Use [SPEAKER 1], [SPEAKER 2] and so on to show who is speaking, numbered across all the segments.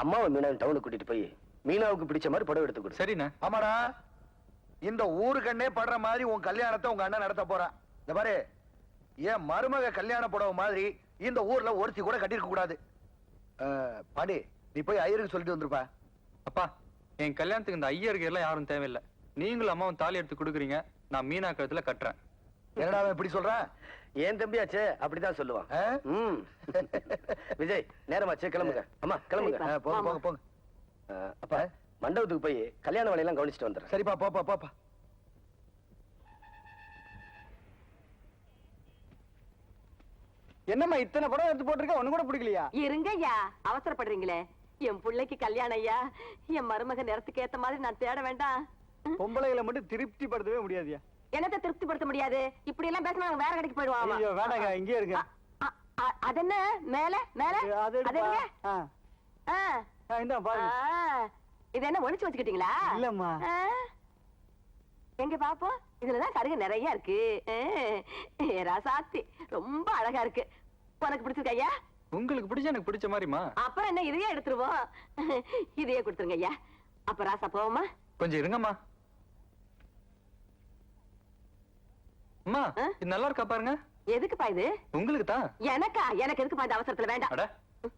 [SPEAKER 1] அம்மாவை மீனா டவுனுக்கு கூட்டிட்டு போய் மீனாவுக்கு பிடிச்ச மாதிரி புடவை எடுத்து கொடு.
[SPEAKER 2] சரிண்ணே.
[SPEAKER 3] ஆமாடா, இந்த ஊரு கண்ணே படுற மாதிரி உன் கல்யாணத்தை உங்க அண்ணன் நடத்த போறான். இந்த பாரு, என் மருமக கல்யாண புடவை மாதிரி இந்த ஊர்ல ஒருத்தி கூட கட்டிருக்க கூடாது. பாண்டி, நீ போய் ஐயருக்கு சொல்லிட்டு வந்துருப்பா.
[SPEAKER 2] அப்பா, என் கல்யாணத்துக்கு இந்த ஐயருக்கு எல்லாம் யாரும் தேவையில்லை. நீங்களும் அம்மாவும் தாலி எடுத்து கொடுக்குறீங்க, நான் மீனா கழுத்துல கட்டுறேன்.
[SPEAKER 3] என்னடா இப்படி சொல்ற?
[SPEAKER 1] ஏன் தம்பியாச்சே அப்படிதான் சொல்லுவான். விஜய், நேரமாச்சு, கிளம்புங்க. அம்மா கிளம்புங்க.
[SPEAKER 3] போங்க போங்க போங்க.
[SPEAKER 1] அப்பா, மண்டபத்துக்கு போய் கல்யாண வேலையெல்லாம் கவனிச்சுட்டு வந்துடுறேன்.
[SPEAKER 3] சரிப்பா, போப்பா போப்பா.
[SPEAKER 4] என்னம்மா இத்தனை படம் எடுத்து போட்டிருக்க, ஒண்ணு கூட பிடிக்கலையா?
[SPEAKER 5] இருங்க ஐயா, அவசரப்படுறீங்களே. என் பிள்ளைக்கு கல்யாணம் ஐயா. என் மருமக நேரத்துக்கு ஏத்த மாதிரி நான் தேட வேண்டாம்.
[SPEAKER 4] பொம்பளைகளை மட்டும் திருப்தி படுத்தவே முடியாதுயா.
[SPEAKER 5] என்னத்தை திருப்திப்படுத்த முடியாது? இப்படி எல்லாம் பேசினா நாங்க வேற கடைக்கு போயிடுவோம்.
[SPEAKER 4] ஐயோ வேண்டாங்க, இங்கே இருங்க.
[SPEAKER 5] அது என்ன மேல மேல?
[SPEAKER 4] அது இந்த பாருங்க.
[SPEAKER 5] இது என்ன ஒளிச்சு வச்சுக்கிட்டீங்களா?
[SPEAKER 4] இல்லம்மா.
[SPEAKER 5] எங்க பாப்போம். இதுலதான் கருகு நிறைய இருக்கு. ராசாத்தி ரொம்ப அழகா இருக்கு. உனக்கு பிடிச்சிருக்க ஐயா?
[SPEAKER 2] உங்களுக்கு பிடிச்ச எனக்கு பிடிச்ச மாதிரிமா.
[SPEAKER 5] அப்புறம் என்ன, இதையே எடுத்துருவோம். இதையே கொடுத்துருங்க ஐயா. அப்ப ராசா போவோமா?
[SPEAKER 2] கொஞ்சம் இருங்கம்மா. அம்மா, இது நல்லா இருக்கா பாருங்க.
[SPEAKER 5] எதுக்குப்பா இது?
[SPEAKER 2] உங்களுக்கு தான்.
[SPEAKER 5] எனக்கா? எனக்கு எதுக்குப்பா இந்த அவசரத்துல? வேண்டாம்.
[SPEAKER 2] அட,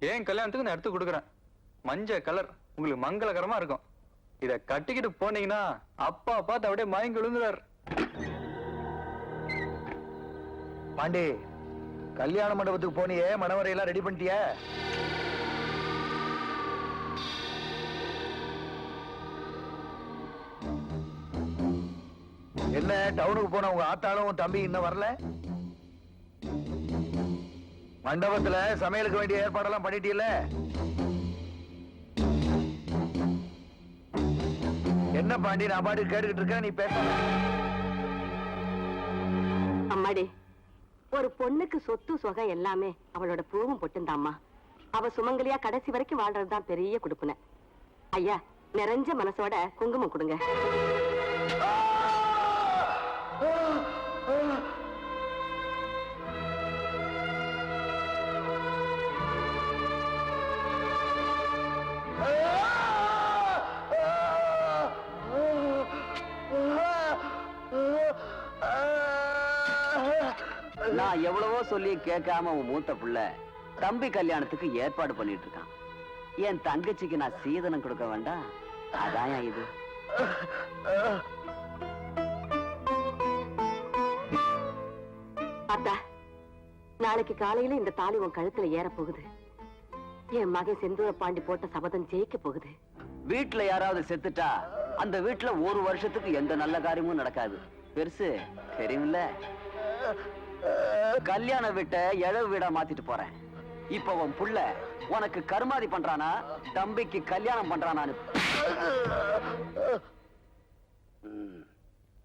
[SPEAKER 2] ஏன் கல்யாணத்துக்கு நான் எடுத்து கொடுக்குறேன். மஞ்சள் கலர் உங்களுக்கு மங்களகரமா இருக்கும். இத கட்டிக்கிட்டு போனீங்கன்னா அப்பா பார்த்து அப்படியே மயங்கி விழுந்துறாரு.
[SPEAKER 3] பாண்டி, கல்யாண மண்டபத்துக்கு போனியே, மணவரையெல்லாம் ரெடி பண்ணிட்டிய? என்ன, டவுனுக்கு போன உங்க ஆத்தாலும் தம்பி இன்னும் வரல? மண்டபத்துல சமையலுக்கு வேண்டிய ஏற்பாடெல்லாம் பண்ணிட்டீல்ல? என்ன பாண்டி, நான் பாட்டு கேட்டுக்கிட்டு இருக்க, நீ பேச.
[SPEAKER 5] அம்மாடி, ஒரு பொண்ணுக்கு சொத்து சொகம் எல்லாமே அவளோட பூவும் பொட்டுந்தாம்மா. அவ சுமங்கலியா கடைசி வரைக்கும் வாழ்றதுதான் பெரிய கொடுப்புன. ஐயா, நிறைஞ்ச மனசோட குங்குமம் கொடுங்க.
[SPEAKER 6] நான் எவ்வளவோ சொல்லி கேட்காம உன் மூத்த புள்ள தம்பி கல்யாணத்துக்கு ஏற்பாடு பண்ணிட்டு இருக்கான். என் தங்கச்சிக்கு நான் சீதனம் கொடுக்க வேண்டாம்? அதான் இது.
[SPEAKER 5] அத்தா, நாளைக்கு காலையில இந்த தாலி உன் கழுத்துல ஏற போகுது. என் மகன் செந்தூர பாண்டி போட்ட சபதம் ஜெயிக்க போகுது.
[SPEAKER 6] வீட்டுல யாராவது செத்துட்டா அந்த வீட்டுல ஒரு வருஷத்துக்கு எந்த நல்ல காரியமும் நடக்காது. பெருசு தெரியுமில்ல? கல்யாண வீட்டை எழவு வீடா மாத்திட்டு போறேன். இப்ப உன் புள்ள உனக்கு கருமாதி பண்றானா, தம்பிக்கு கல்யாணம் பண்றானான்னு.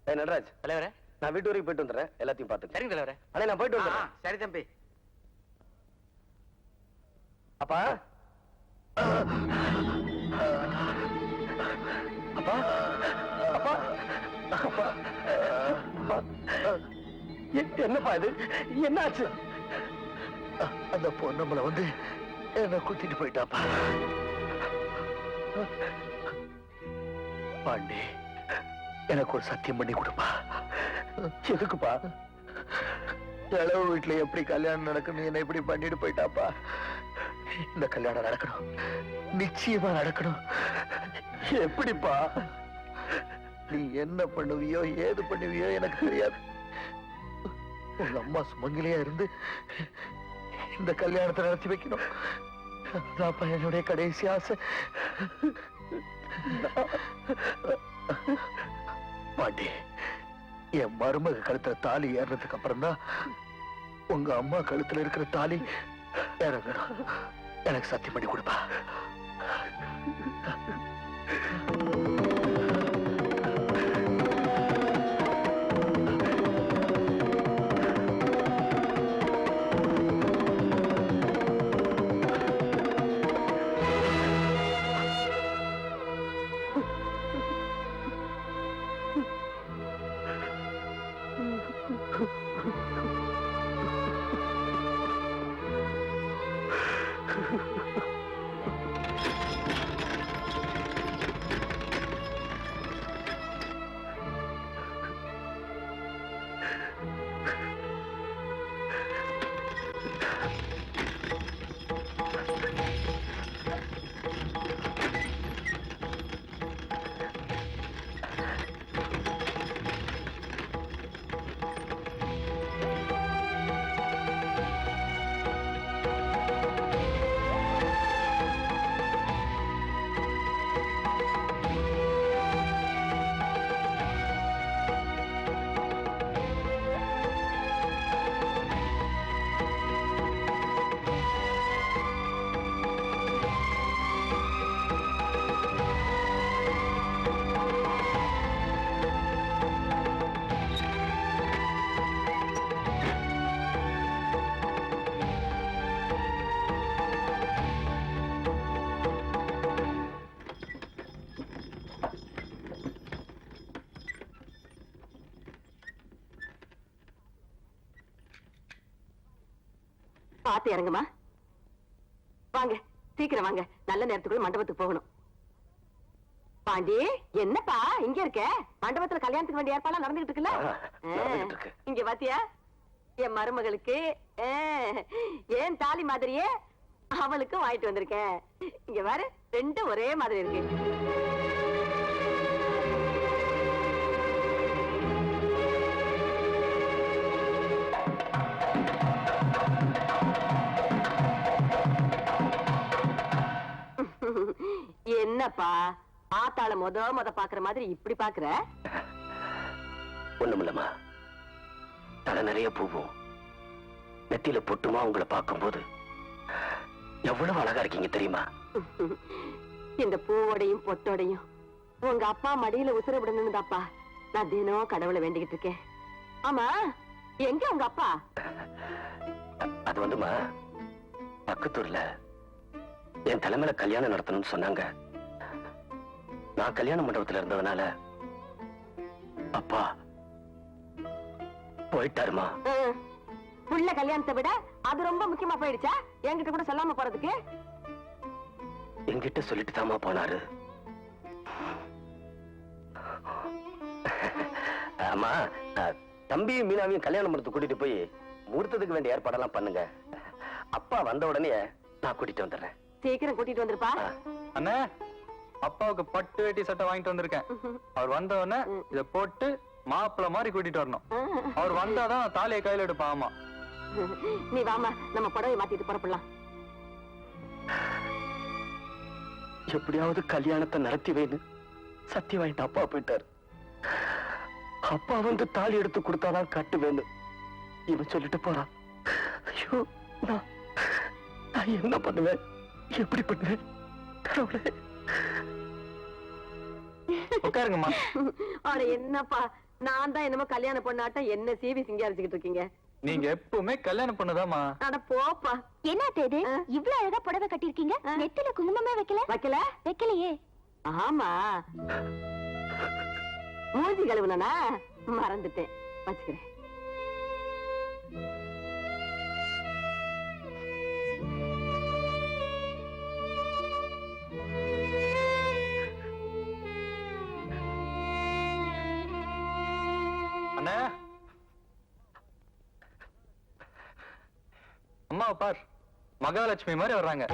[SPEAKER 1] நடராஜ் தலைவரே, நான் வீட்டு வரைக்கும் போயிட்டு வந்துடுறேன். எல்லாத்தையும் பார்த்து. சரிங்க தலைவரே. அண்ணே, நான் போயிட்டு வந்துடுறேன். சரி தம்பி. அப்பா, அப்பா, அப்பா, அப்பா, என்னப்பா இது? என்னாச்சு?
[SPEAKER 3] அந்த பொண்ணு வந்து என்ன குத்திட்டு போயிட்டாப்பா. பாண்டி, எனக்கு ஒரு சத்தியம் பண்ணி கொடுப்பா.
[SPEAKER 1] எதுக்குப்பா?
[SPEAKER 3] இளவு வீட்டுல எப்படி கல்யாணம் நடக்கணும், என்ன இப்படி பண்ணிட்டு போயிட்டாப்பா. இந்த கல்யாணம் நடக்கணும், நிச்சயமா நடக்கணும்.
[SPEAKER 1] எப்படிப்பா?
[SPEAKER 3] நீ என்ன பண்ணுவியோ ஏது பண்ணுவியோ எனக்கு தெரியாது. உங்க அம்மா சுமங்கலியா இருந்து இந்த கல்யாணத்தை நடத்தி வைக்கணும். அதான்ப்பா என்னுடைய கடைசி ஆசை. பாண்டி, என் மருமக கழுத்துல தாலி ஏறதுக்கு அப்புறம் தான் உங்க அம்மா கழுத்துல இருக்கிற தாலி இறங்கணும். எனக்கு சத்தியம் பண்ணி கொடுப்பா.
[SPEAKER 5] பாத்து இறங்குமா. வாங்க சீக்கிரம் வாங்க, நல்ல நேரத்துக்குள்ள மண்டபத்துக்கு போகணும். பாண்டி என்னப்பா இங்க இருக்க? மண்டபத்துல கல்யாணத்துக்கு வேண்டிய ஏற்பாடு நடந்துகிட்டு இருக்குல்ல?
[SPEAKER 1] நடந்துகிட்டு இருக்கு.
[SPEAKER 5] இங்க பாத்தியா என் மருமகளுக்கு ஏன் தாலி மாதிரியே அவளுக்கும் வாங்கிட்டு வந்திருக்கேன். இங்க பாரு, ரெண்டும் ஒரே மாதிரி இருக்கு. என்னப்பா ஆத்தாள முத பாக்குற மாதிரி இப்படி பாக்குற?
[SPEAKER 1] ஒண்ணுமில்லம்மா, தலை நிறைய பூவும் நெத்தியில பொட்டுமா உங்களை பார்க்கும்போது எவ்வளவு அழகா இருக்கீங்க தெரியுமா?
[SPEAKER 5] இந்த பூவோடையும் பொட்டோடையும் உங்க அப்பா மடியில உசுர விடணும்தாப்பா நான் தினம் கடவுளை வேண்டிக்கிட்டு இருக்கேன். ஆமா, எங்க உங்க அப்பா?
[SPEAKER 1] அது வந்துமா, பக்கத்தூர்ல என் தலைமையில கல்யாணம் நடத்தணும்னு சொன்னாங்க. நான் கல்யாண மண்டபத்துல இருந்ததுனால அப்பா போயிட்டாருமா.
[SPEAKER 5] புள்ள கல்யாணத்தை விட அது ரொம்ப முக்கியமா போயிடுச்சா? என்கிட்ட கூட சொல்லாம போறதுக்கு?
[SPEAKER 1] என்கிட்ட சொல்லிட்டு தாமா போனாரு. ஆமா, தம்பியும் மீனாவையும் கல்யாண மண்டபத்துக்கு கூட்டிட்டு போய் முகூர்த்தத்துக்கு வேண்டிய ஏற்பாடெல்லாம் பண்ணுங்க. அப்பா வந்த உடனே நான் கூட்டிட்டு வந்துடுறேன்.
[SPEAKER 5] சீக்கிரம் கூட்டிட்டு வந்துருப்பா.
[SPEAKER 2] அண்ணே, அப்பாவுக்கு பட்டு வேட்டி சட்டை வாங்கிட்டு வந்திருக்கேன். அவர் வந்த உடனே இத போட்டு மாப்பிள்ள மாதிரி கூட்டிட்டு வரணும். அவர் வந்தாதான் தாலியை கையில எடுப்பான். ஆமா,
[SPEAKER 5] நீ வாமா, நம்ம புடவை மாத்திட்டு புறப்படலாம்.
[SPEAKER 1] எப்படியாவது கல்யாணத்தை நடத்தி வைன்னு சத்தியம் வாங்கிட்டு அப்பா போயிட்டாரு. அப்பா வந்து தாலி எடுத்து கொடுத்தாதான் கட்டு வேணும் இவன் சொல்லிட்டு போறான். ஐயோ, நான் என்ன பண்ணுவேன், எப்படி பண்ணுவேன்? கடவுளே.
[SPEAKER 2] உட்காருங்கம்மா.
[SPEAKER 5] அட என்னப்பா, நான் தான் என்னமோ கல்யாண பொண்ணாட்டம் என்ன சீவி சிங்காரிச்சுக்கிட்டு இருக்கீங்க.
[SPEAKER 2] நீங்க எப்பவுமே கல்யாணம் பண்ணுதாமா?
[SPEAKER 5] அட போப்பா.
[SPEAKER 7] என்ன தேது இவ்ளோ அழகா புடவை கட்டிருக்கீங்க? நெத்தில குங்குமமே வைக்கலையே?
[SPEAKER 5] ஆமா, மூஞ்சி கழுவுனா மறந்துட்டேன், வச்சுக்கிறேன்.
[SPEAKER 2] அண்ணா, அம்மாவை பார், மகாலட்சுமி மாதிரி வர்றாங்க.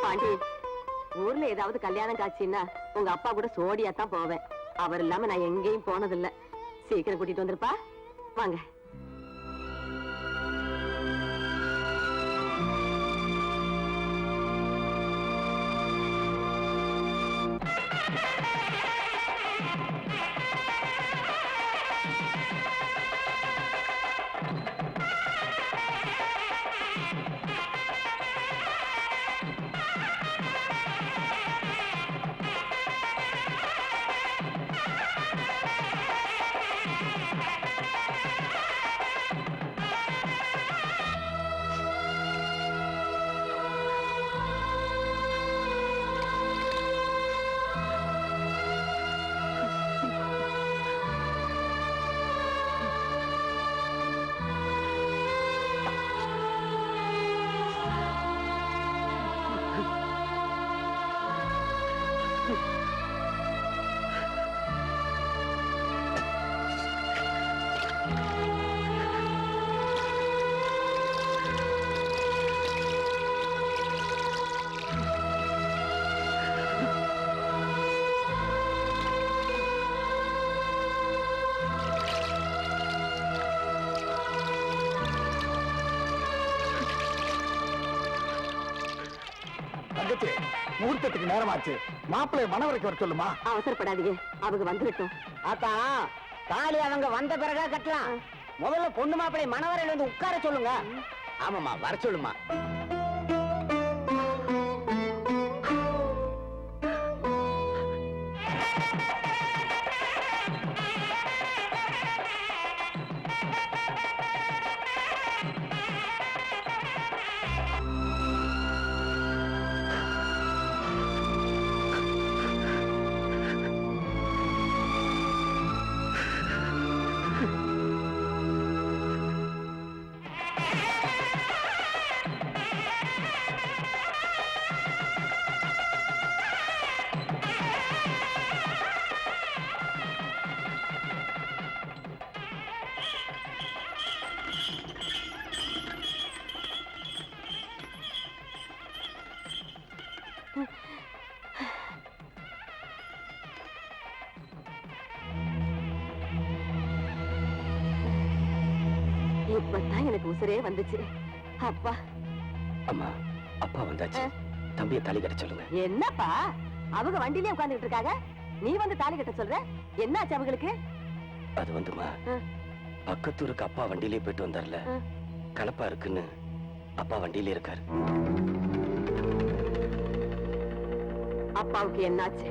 [SPEAKER 5] பாண்டி, ஊர்ல ஏதாவது கல்யாணம் காட்சின்னா உங்க அப்பா கூட சோடியா தான் போவேன். அவர் இல்லாம நான் எங்கேயும் போனதில்லை. சீக்கிரம் கூட்டிட்டு வந்துருப்பா. வாங்க.
[SPEAKER 3] முகூர்த்தத்துக்கு நேரமாச்சு, மாப்பிள்ளை மணவரைக்கு வர சொல்லுமா.
[SPEAKER 5] அவசரப்படாதீங்க, அவங்க வந்துடட்டும்.
[SPEAKER 8] ஆத்தா, தாலி அவங்க வந்த பிறகா கட்டலாம். முதல்ல பொண்ணு மாப்பிள்ளை மணவரையில வந்து உட்கார சொல்லுங்க. ஆமாமா, வர சொல்லுமா.
[SPEAKER 5] இப்பதான் எனக்கு உசுரே வந்துச்சு. அப்பா
[SPEAKER 1] அம்மா அப்பா வந்தாச்சு, தம்பியை தாலி கட்ட சொல்லுங்க.
[SPEAKER 5] என்னப்பா அவங்க வண்டியிலே உட்கார்ந்துட்டு இருக்காங்க, நீ வந்து தாலி கட்ட சொல்ற? என்னாச்சு அவங்களுக்கு?
[SPEAKER 1] அது வந்துமா, பக்கத்தூருக்கு அப்பா வண்டியிலே போயிட்டு வந்தார்ல, கலப்பா இருக்குன்னு அப்பா வண்டியிலே இருக்காரு.
[SPEAKER 5] அப்பாவுக்கு என்னாச்சு?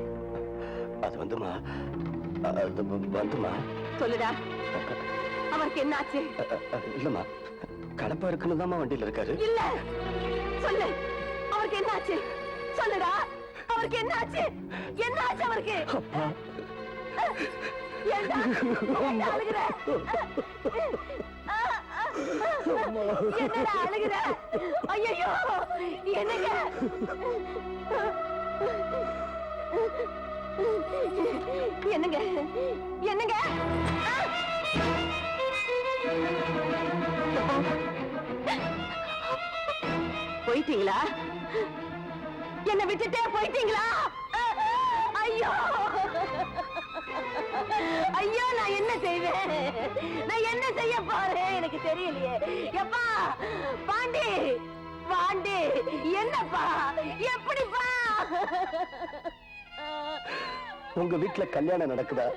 [SPEAKER 1] அது வந்துமா,
[SPEAKER 5] சொல்லுடா, அவருக்கு என்னாச்சு?
[SPEAKER 1] இல்லம்மா, கலப்பா இருக்குன்னு தான் வண்டியில இருக்காரு.
[SPEAKER 5] இல்ல சொல்லு, அவருக்கு என்னாச்சு? சொல்லுடா, அவருக்கு என்னாச்சு? என்னாச்சு அவருக்கு? ஏண்டா அழுகுற? என்னடா அழுகுற? ஐயோ என்னங்க? என்னங்க என்னங்க? போயிட்டீங்களா? என்ன விட்டுட்டே போயிட்டீங்களா? ஐயோ ஐயோ, நான் என்ன செய்வேன்? நான் என்ன செய்ய போறேன் எனக்கு தெரியலையே. எப்பா பாண்டி, பாண்டி, என்னப்பா, எப்படிப்பா?
[SPEAKER 1] உங்க வீட்டுல கல்யாணம் நடக்குதா,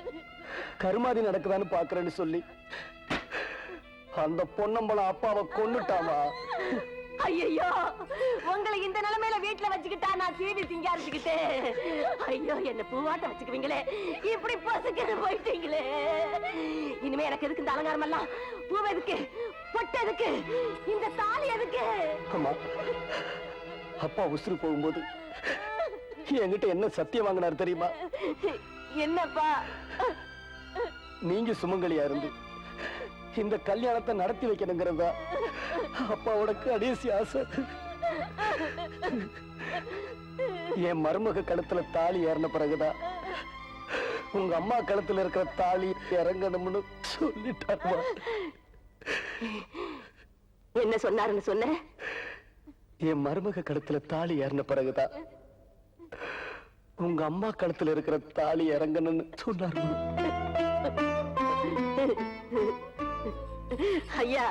[SPEAKER 1] கருமாதி நடக்குதான்னு பாக்குறேன்னு சொல்லி அந்த பொன்னம்பளம் அப்பாவை கொன்னுட்டாமா.
[SPEAKER 5] ஐயோ, உங்களை இந்த நிலைமையில வீட்டுல வச்சுக்கிட்டா நான் சீவி சிங்காரிச்சுக்கிட்டு, ஐயோ என்ன பூவாட்ட வச்சுக்குவீங்களே, இப்படி பசுக்கு போயிட்டீங்களே. இனிமே எனக்கு எதுக்கு இந்த அலங்காரம் எல்லாம்? பூவை எதுக்கு, பொட்டு எதுக்கு, இந்த தாலி எதுக்கு?
[SPEAKER 1] அம்மா, அப்பா உசுறு போகும்போது என்கிட்ட என்ன சத்தியம் வாங்கினார் தெரியுமா?
[SPEAKER 5] என்னப்பா?
[SPEAKER 1] நீங்க சுமங்கலியா இருந்து இந்த கல்யாணத்தை நடத்தி வைக்கணுங்கிறதா அப்பாவோட கடைசி ஆசை. என் மருமக கழுத்துல தாலி ஏறின பிறகுதான் உங்க அம்மா கழுத்துல இருக்கிற தாலி இறங்கணும்னு சொல்லிட்டாருமா.
[SPEAKER 5] என்ன சொன்னாருன்னு சொன்ன?
[SPEAKER 1] என் மருமக கழுத்துல தாலி ஏறின பிறகுதான் உங்க அம்மா கழுத்துல இருக்கிற தாலி இறங்கணும்னு சொன்னாரு.
[SPEAKER 5] ஐயா,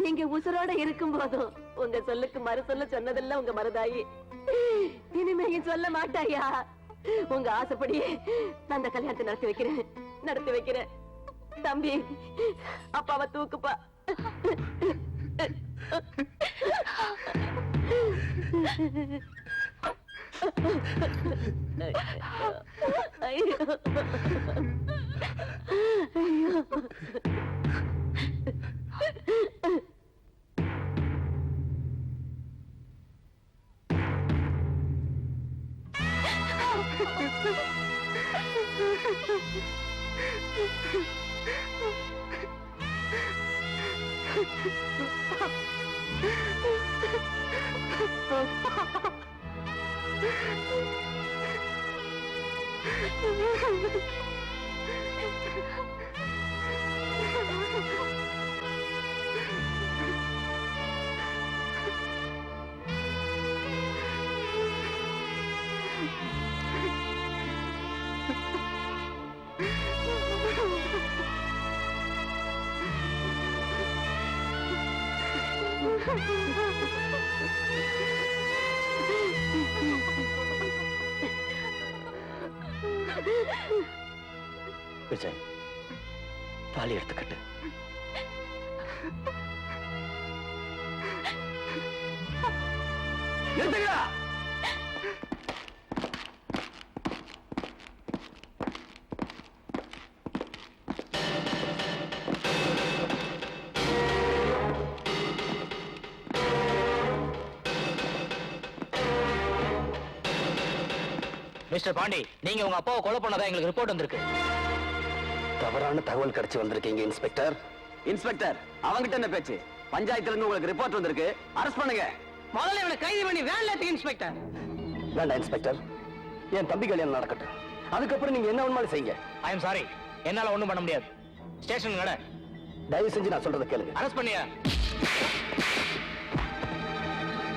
[SPEAKER 5] நீங்க உசுரோட இருக்கும் போதும் உங்க சொல்லுக்கு மறு சொல்ல சொன்னதெல்லாம் உங்க மருதாயி. இனிமேயும் சொல்ல மாட்டாயா? உங்க ஆசைப்படி அந்த கல்யாணத்தை நடத்தி வைக்கிறேன். தம்பி, அப்பாவை தூக்குப்பா. ஐயோ ஐயோ.
[SPEAKER 1] விஜய், தாலி எடுத்துக்கட்டு. எடுத்துக்கடா.
[SPEAKER 9] மிஸ்டர் பாண்டி, நீங்க உங்க அப்பாவை கொலை பண்ணதா எங்களுக்கு ரிப்போர்ட் வந்திருக்கு.
[SPEAKER 1] தவறான தகவல் கிடைச்சு வந்திருக்கீங்க இன்ஸ்பெக்டர்.
[SPEAKER 6] இன்ஸ்பெக்டர், அவங்கிட்ட என்ன பேச்சு? பஞ்சாயத்துல இருந்து உங்களுக்கு ரிப்போர்ட் வந்திருக்கு, அரெஸ்ட் பண்ணுங்க.
[SPEAKER 9] முதல்ல இவனை கைது பண்ணி வேன்ல ஏத்துங்க இன்ஸ்பெக்டர்.
[SPEAKER 1] வேண்டாம் இன்ஸ்பெக்டர், என் தம்பி கல்யாணம் நடக்கட்டும், அதுக்கப்புறம் நீங்க என்ன வேணுமாலும் செய்யுங்க.
[SPEAKER 9] ஐ எம் சாரி, என்னால ஒண்ணும் பண்ண முடியாது. ஸ்டேஷன் நட.
[SPEAKER 1] தயவு செஞ்சு நான் சொல்றதை கேளுங்க.
[SPEAKER 9] அரெஸ்ட் பண்ணியா?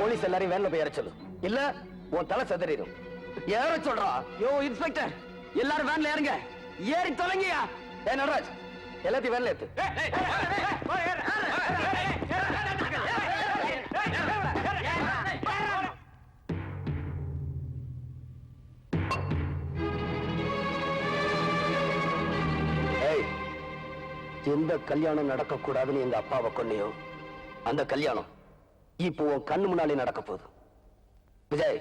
[SPEAKER 1] போலீஸ் எல்லாரையும் வேன்ல போய் ஏற சொல்லு, இல்ல உன் தலை செதறிடும்.
[SPEAKER 6] ஏற சொல்றா? யோ இன்ஸ்பெக்டர், எல்லாரும் வேன்ல ஏறுங்க. ஏறி தொலைங்கயா.
[SPEAKER 1] ஏ நடராஜ், எல்லாத்தையும் வேலை ஏத்து. ஏய், எந்த கல்யாணம் நடக்க கூடாதுன்னு எங்க அப்பாவை கொன்னையோ அந்த கல்யாணம் இப்போ உன் கண்ணு முன்னாலே நடக்க போகுது. விஜய்,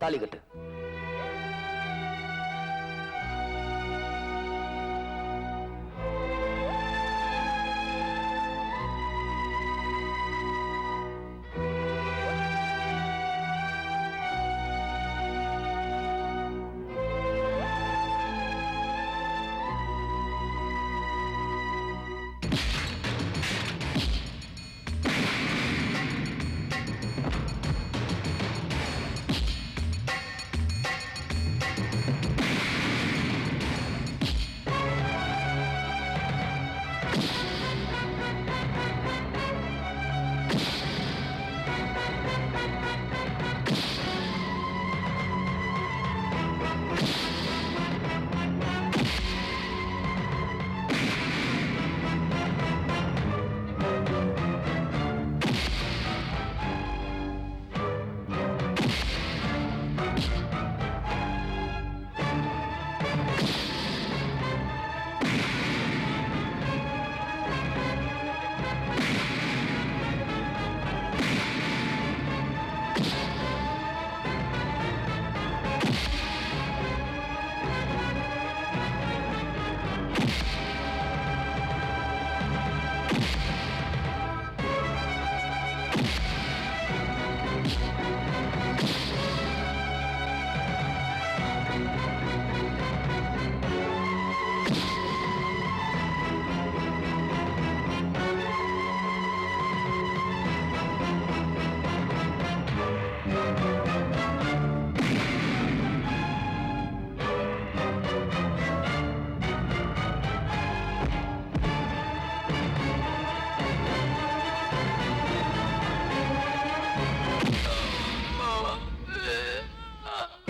[SPEAKER 1] தாலி கட்டு.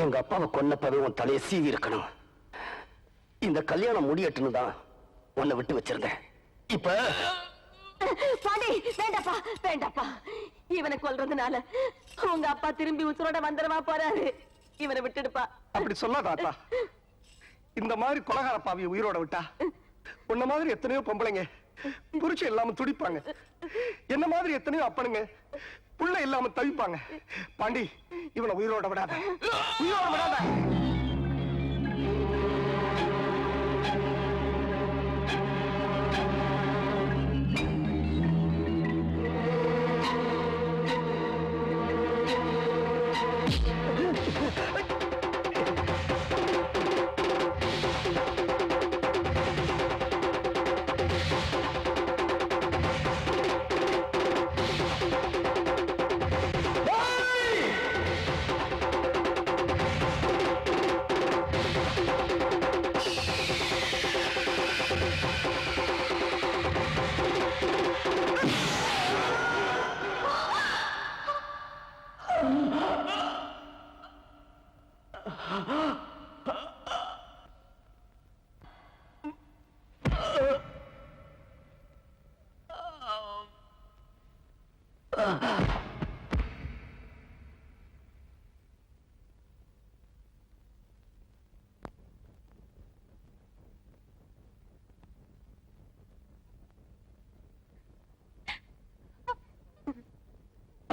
[SPEAKER 1] எங்க அப்பாவை கொன்னப்பவே உன் தலையை சீவி இருக்கணும். இந்த கல்யாணம் முடியட்டுன்னு தான் உன்னை விட்டு வச்சிருந்தேன். இப்ப
[SPEAKER 5] பாண்டி, வேண்டாப்பா வேண்டாப்பா. இவனை கொல்றதுனால உங்க அப்பா திரும்பி உசுரோட வந்துடவா போறாரு. இவனை விட்டுடுப்பா.
[SPEAKER 1] அப்படி சொல்லாத அத்தா. இந்த மாதிரி கொலகார பாவியை உயிரோட விட்டா உன்ன மாதிரி எத்தனையோ பொம்பளைங்க புருஷன் இல்லாம துடிப்பாங்க. என்ன மாதிரி எத்தனையோ அப்பனுங்க புள்ள இல்லாம தவிப்பாங்க. பாண்டி, இவனை உயிரோட விடாத, உயிரோட விடாத.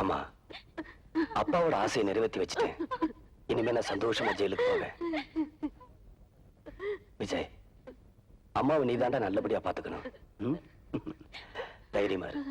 [SPEAKER 1] அம்மா, அப்பாவோட ஆசையை நிறைவேற்றி வச்சுட்டேன். இனிமே நான் சந்தோஷமா ஜெயிலுக்கு போவேன். விஜய், அம்மாவை நீதாண்டா நல்லபடியா பாத்துக்கணும். ம்? தைரியமா இரு.